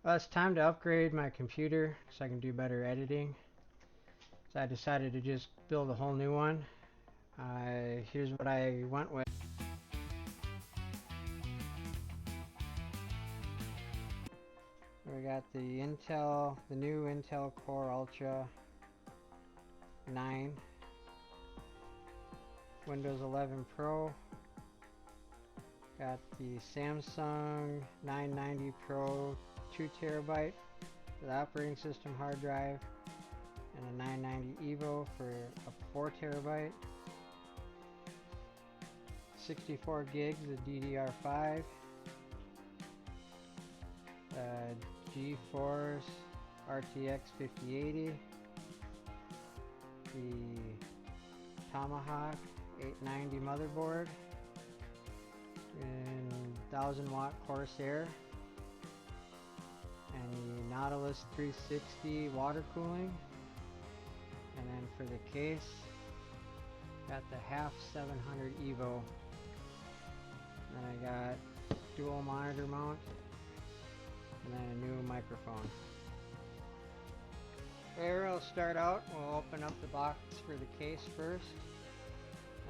Well, it's time to upgrade my computer so I can do better editing. So I decided to just build a whole new one. Here's what I went with. We got the new Intel Core Ultra 9, Windows 11 Pro. Got the Samsung 990 Pro 2TB for the operating system hard drive, and a 990 EVO for a 4TB. 64 gigs of DDR5. GeForce RTX 5080. The Tomahawk 890 motherboard. And 1000-watt Corsair. And the Nautilus 360 water cooling. And then for the case, got the half 700 EVO. Then I got dual monitor mount, and then a new microphone. Where we'll start out, we'll open up the box for the case first.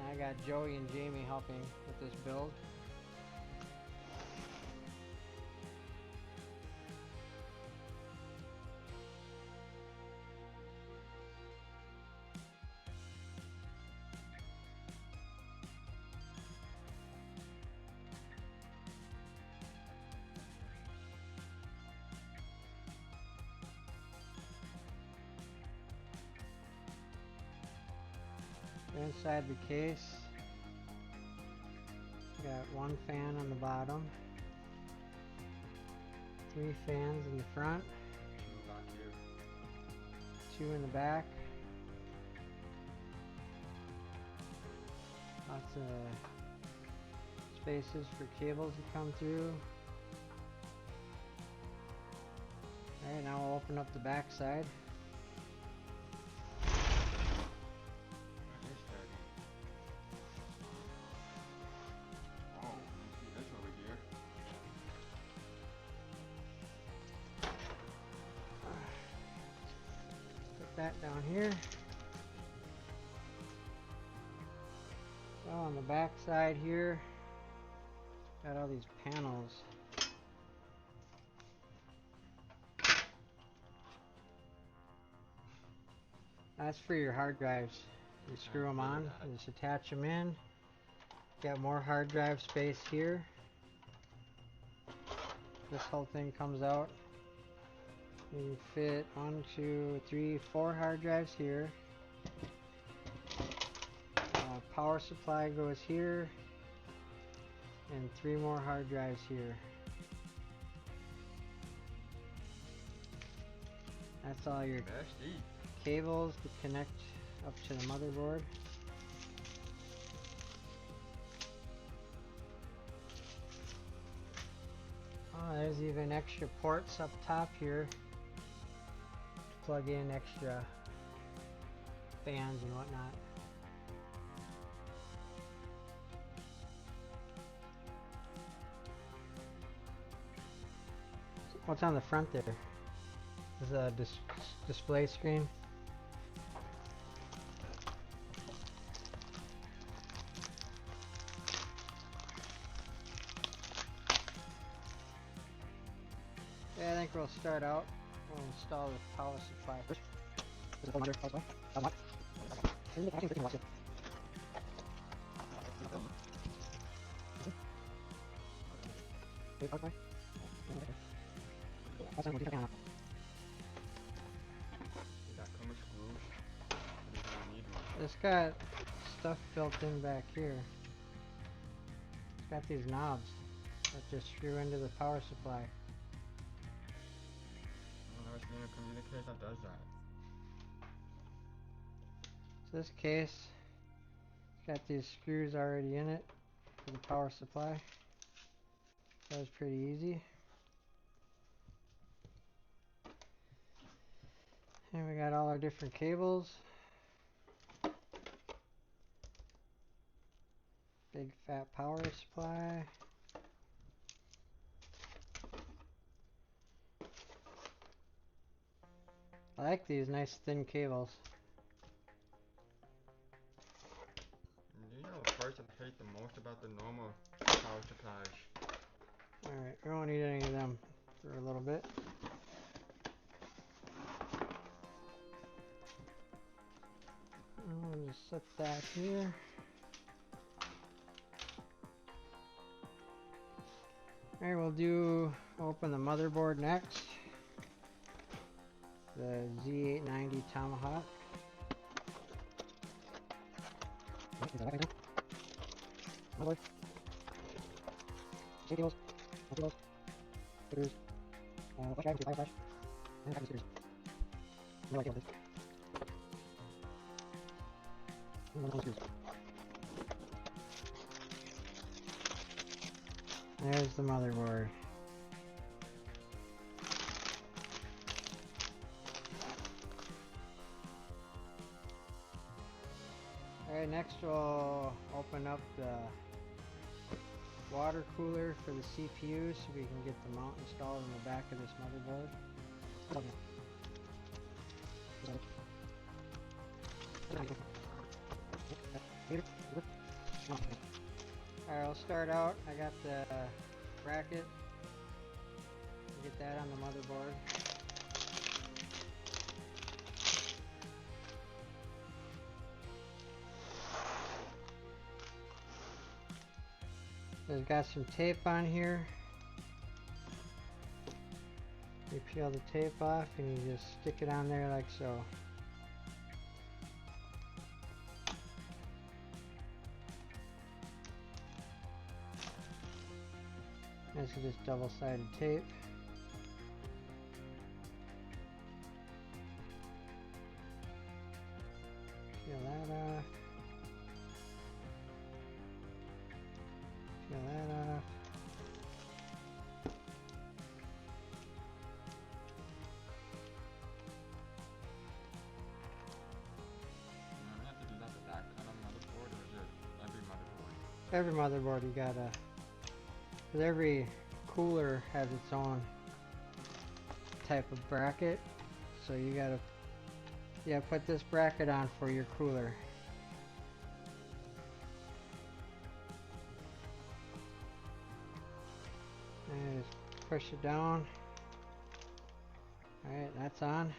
And I got Joey and Jamie helping with this build. Inside the case, got one fan on the bottom, 3 fans in the front, 2 in the back, lots of spaces for cables to come through. Alright, now we'll open up the back side. That down here. So on the back side here, got all these panels. That's for your hard drives. You screw them on, and just attach them in. Got more hard drive space here. This whole thing comes out. You fit 1, 2, 3, 4 hard drives here. Power supply goes here, and 3 more hard drives here. That's all your cables to connect up to the motherboard. Oh, there's even extra ports up top here. Plug in extra fans and whatnot. What's on the front there? This is a display screen. Yeah, I think we'll start out. We'll install the power supply first. This is the monitor power supply. Unlock. Here's the packaging so you can watch it. Power supply. It's got stuff built in back here. It's got these knobs that just screw into the power supply. I've never seen a communicator that does that. So this case, it's got these screws already in it for the power supply. That was pretty easy. And we got all our different cables. Big fat power supply. like these nice thin cables. You know the person I hate the most about the normal power supplies? Alright, we won't need any of them for a little bit. I'll just set that here. Alright, we'll open the motherboard next. The Z890 Tomahawk. Motherboard. Safety cables. Cables. Stickers. Flash drive, fire flash. And stickers. No idea what this is. There's the motherboard. Alright, next we'll open up the water cooler for the CPU so we can get the mount installed in the back of this motherboard. Alright, I'll start out. I got the bracket. Get that on the motherboard. It's got some tape on here. You peel the tape off and you just stick it on there like so. This is just double-sided tape. Peel that off. Peel that off. You have to do that with that kind of motherboard, or is it every motherboard? Every motherboard you gotta, cause every cooler has its own type of bracket, so you gotta put this bracket on for your cooler. And just push it down. Alright, that's on.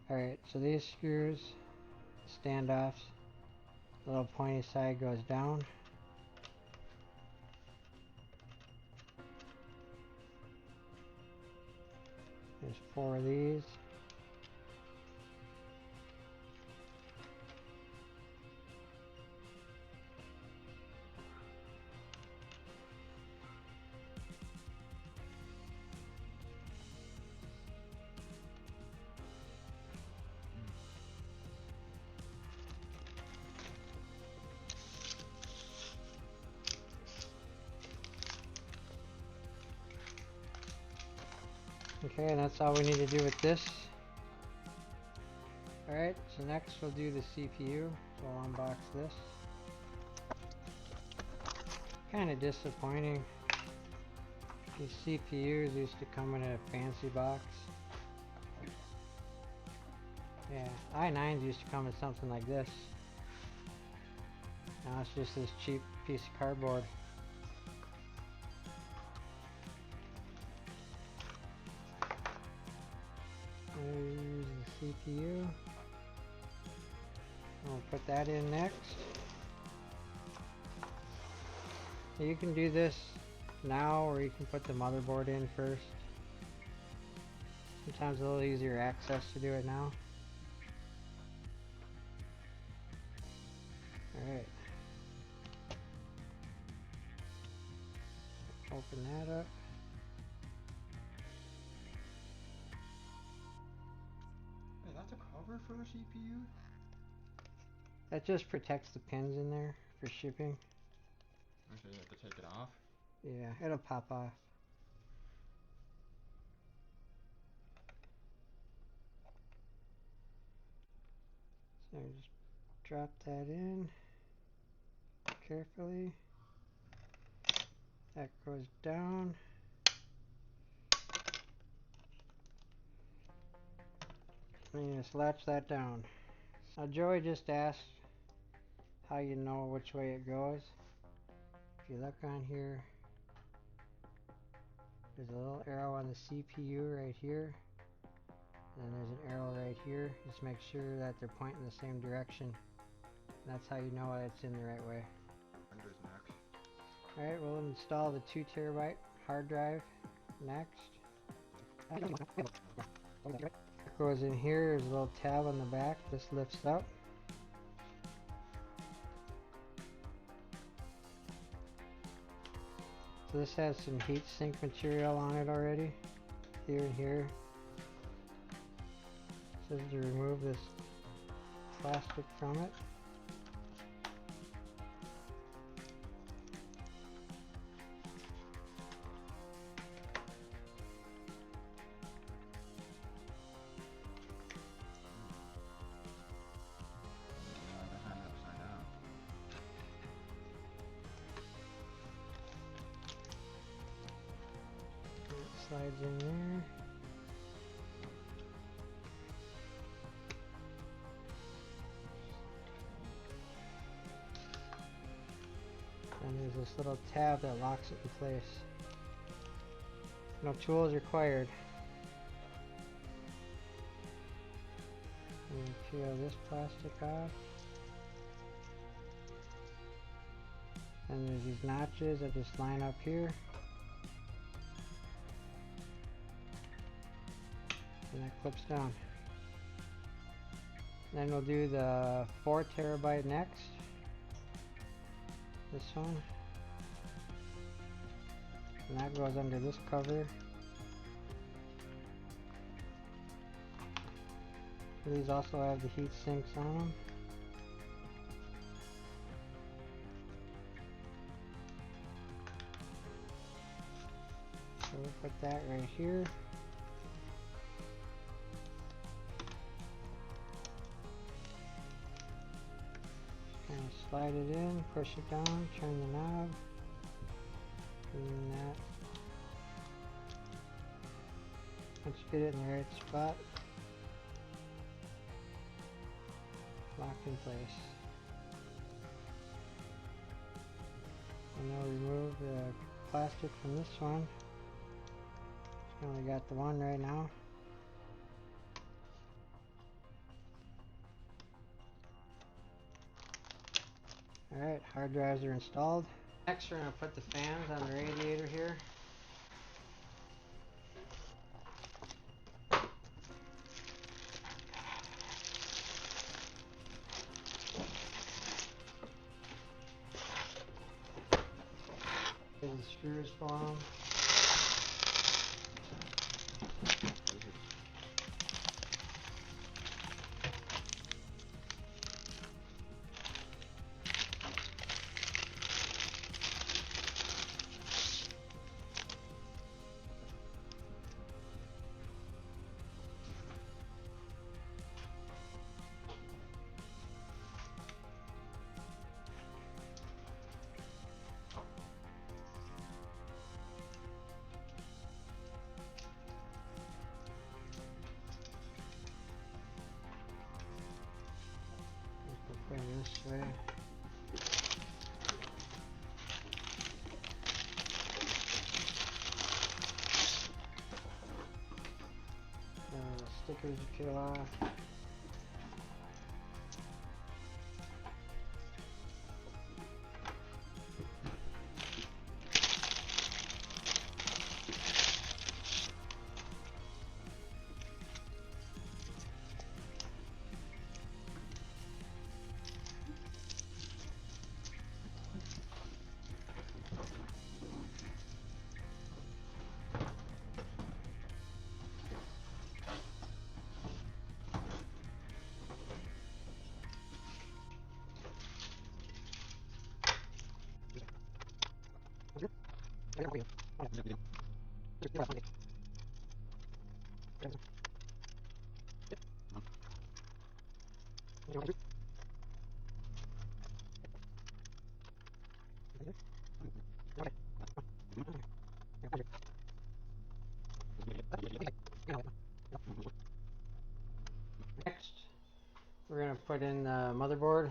Alright, so these screws, standoffs, the little pointy side goes down. There's 4 of these. Okay, and that's all we need to do with this. Alright, so next we'll do the CPU. So I'll unbox this. Kinda disappointing. These CPUs used to come in a fancy box. Yeah, i9s used to come in something like this. Now it's just this cheap piece of cardboard. There's the CPU. I'll put that in next. You can do this now, or you can put the motherboard in first. Sometimes a little easier access to do it now. Alright. Open that up. Hey, that's a cover for a CPU? That just protects the pins in there for shipping. Okay, you have to take it off? Yeah, it'll pop off. So just drop that in carefully. That goes down. And you just latch that down. Now Joey just asked how you know which way it goes. If you look on here, there's a little arrow on the CPU right here. And then there's an arrow right here. Just make sure that they're pointing the same direction. That's how you know it's in the right way. Windows next. Alright, we'll install the 2 terabyte hard drive next. Goes in here, there's a little tab on the back. This lifts up. So this has some heat sink material on it already. Here and here. It says to remove this plastic from it. Slides in there. And there's this little tab that locks it in place. No tools required. And peel this plastic off. And there's these notches that just line up here. And that clips down. Then we'll do the 4 terabyte next. This one. And that goes under this cover. These also have the heat sinks on them. So we'll put that right here. Kind of slide it in, push it down, turn the knob, and that. Once you get it in the right spot, lock in place. And now remove the plastic from this one. I only got the one right now. Alright, hard drives are installed. Next we're going to put the fans on the radiator here. Here's the screws for them. Put it this way. Stickers peel off. put in the motherboard.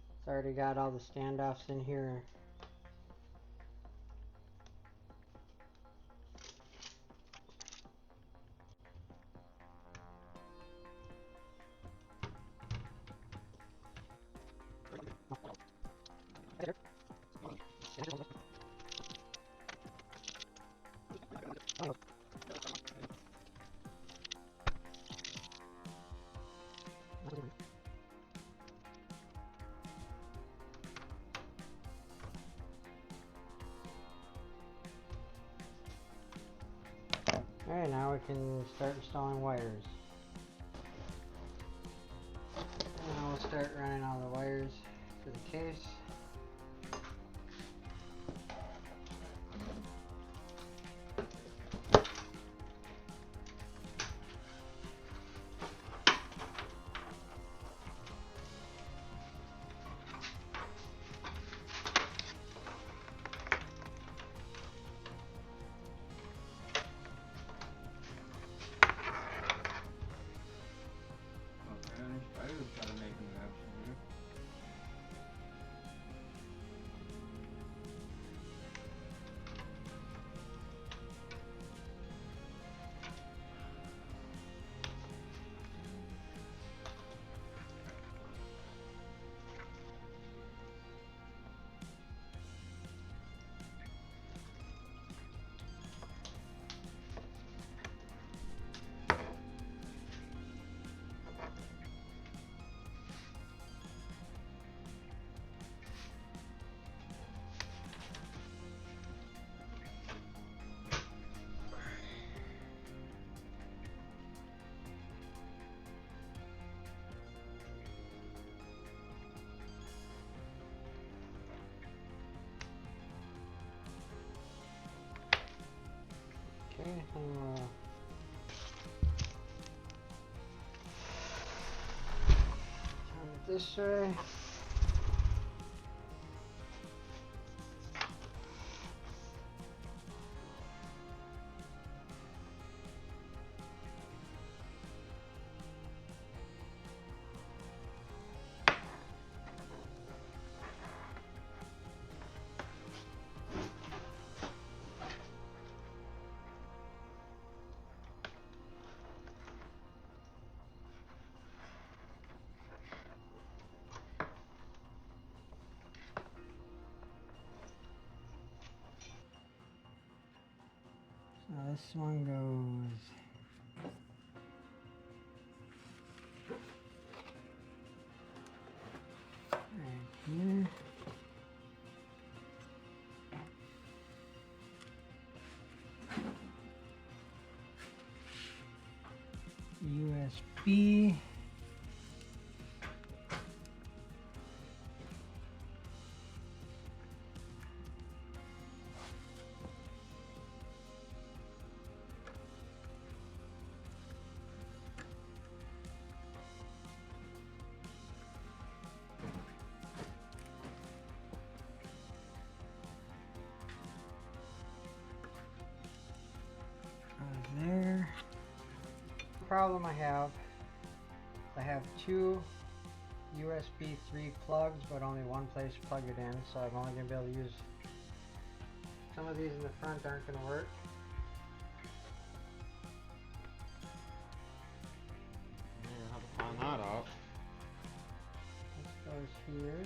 It's already got all the standoffs in here. Alright, now we can start installing wires. Now we'll start running all the wires for the case. Okay, turn it this way. So this one goes right here. USB. There. Problem I have two USB 3 plugs, but only one place to plug it in, so I'm only going to be able to use some of these in the front aren't going to work. You're gonna have to find that out. This goes here.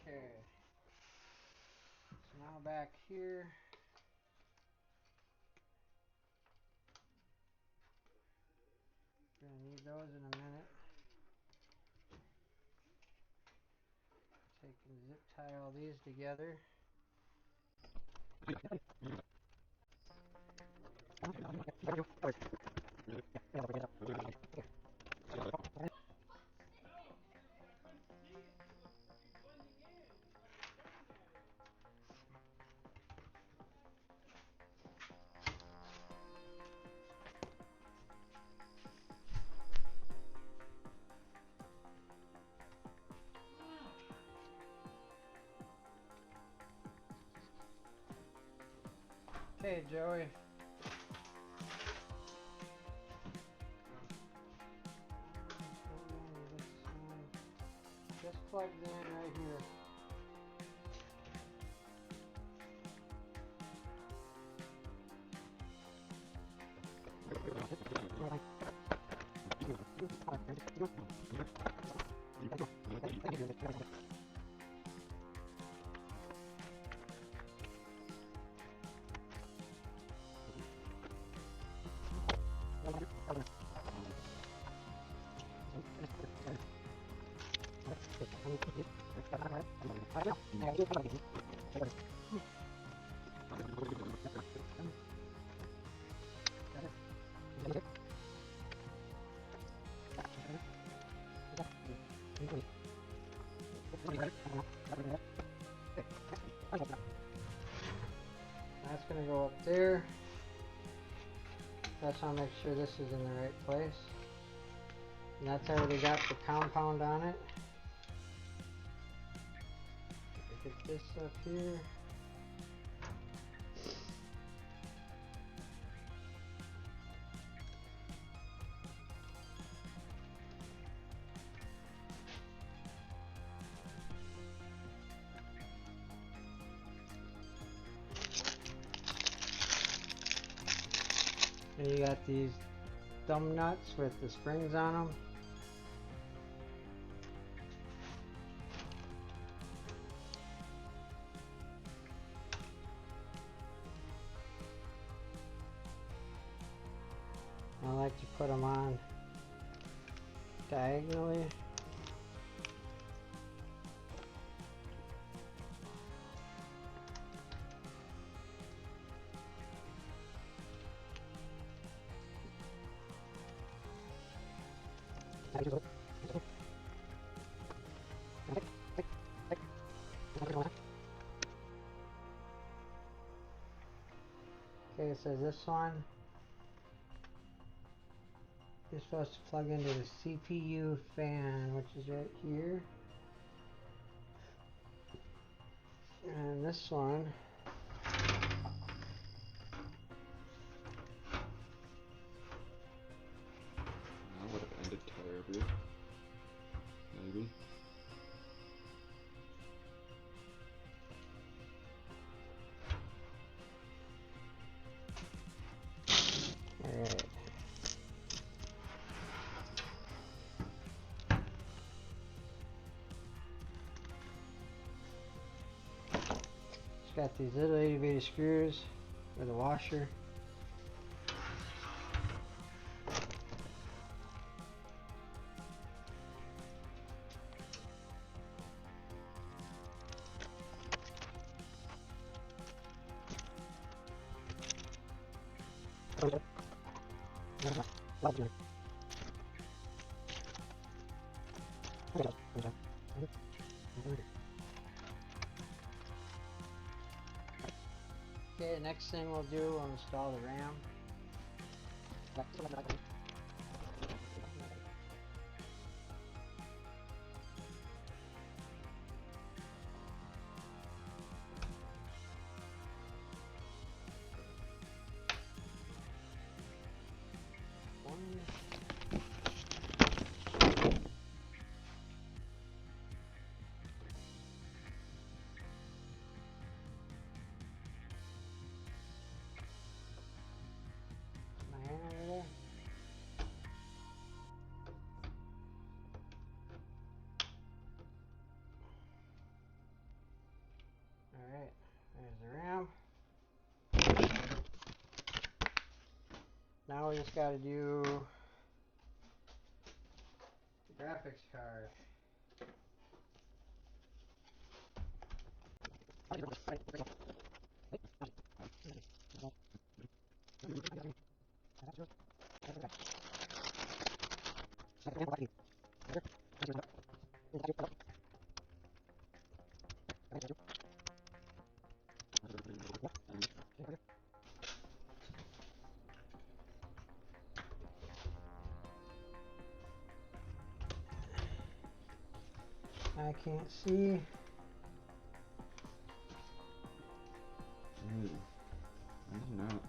Okay, so now back here, gonna need those in a minute. Take and zip tie all these together. Okay, Joey. Just plugged in right here. That's gonna go up there. That's how I make sure this is in the right place. And that's already got the compound on it. Get this up here. And you got these thumb nuts with the springs on them. I like to put them on diagonally. Okay, so this one you're supposed to plug into the CPU fan, which is right here. And this one That would have ended terribly. Maybe. alright. It's got these little itty bitty screws with a washer. Okay, next thing we'll do, we'll install the RAM. My hand over there. Alright, there's the RAM. Now we just gotta do the graphics card. I can't see. Really? I did not.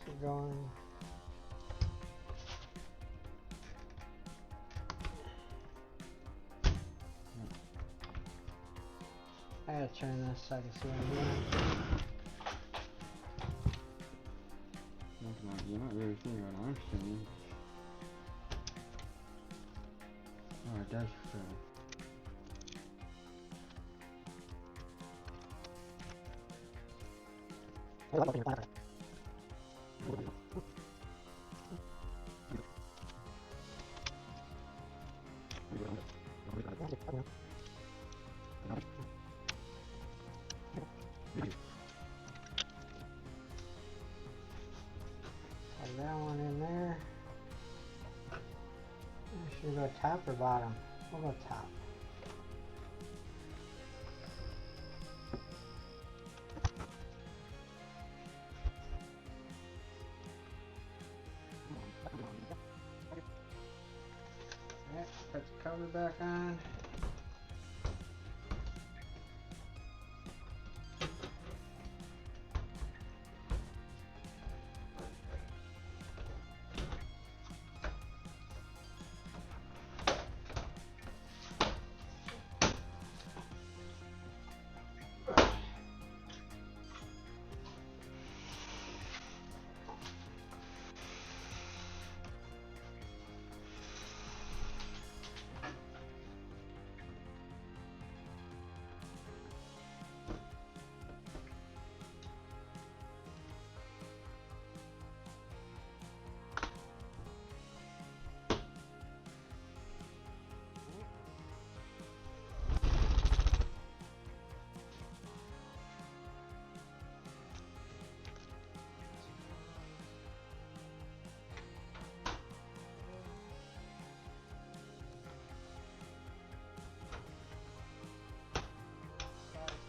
Keep going. I gotta turn this so I can see what I'm doing. You're not really seeing what I'm seeing. Oh, it does feel. Put that one in there. Should we go top or bottom? We'll go top. Alright, put the cover back on.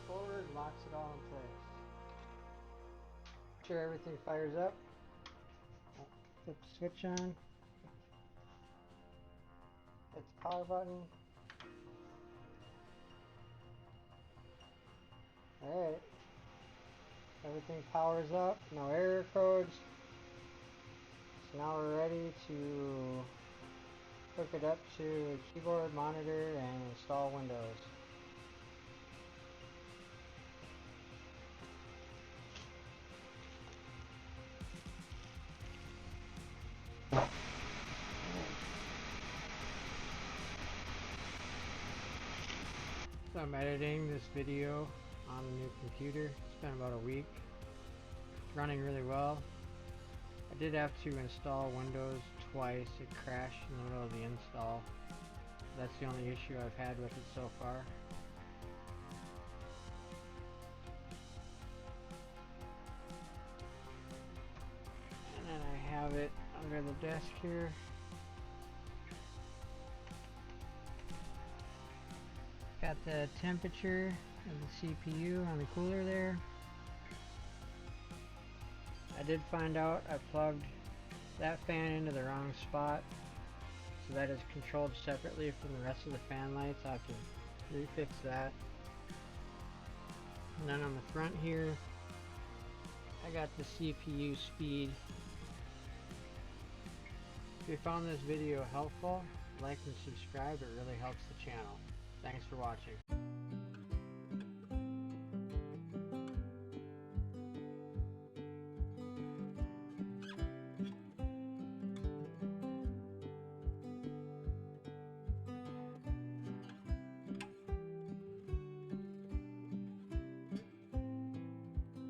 Forward, locks it all in place. Make sure everything fires up. Flip the switch on. Hit the power button. Alright. Everything powers up. No error codes. So now we're ready to hook it up to a keyboard, monitor, and install Windows. So I'm editing this video on the new computer. It's been about a week. It's running really well. I did have to install Windows twice. It crashed in the middle of the install. That's the only issue I've had with it so far. And then I have it under the desk here. Got the temperature of the CPU on the cooler there. I did find out I plugged that fan into the wrong spot, so that is controlled separately from the rest of the fan lights. I'll have to refix that. And then on the front here, I got the CPU speed. If you found this video helpful, like and subscribe. It really helps the channel. Thanks for watching.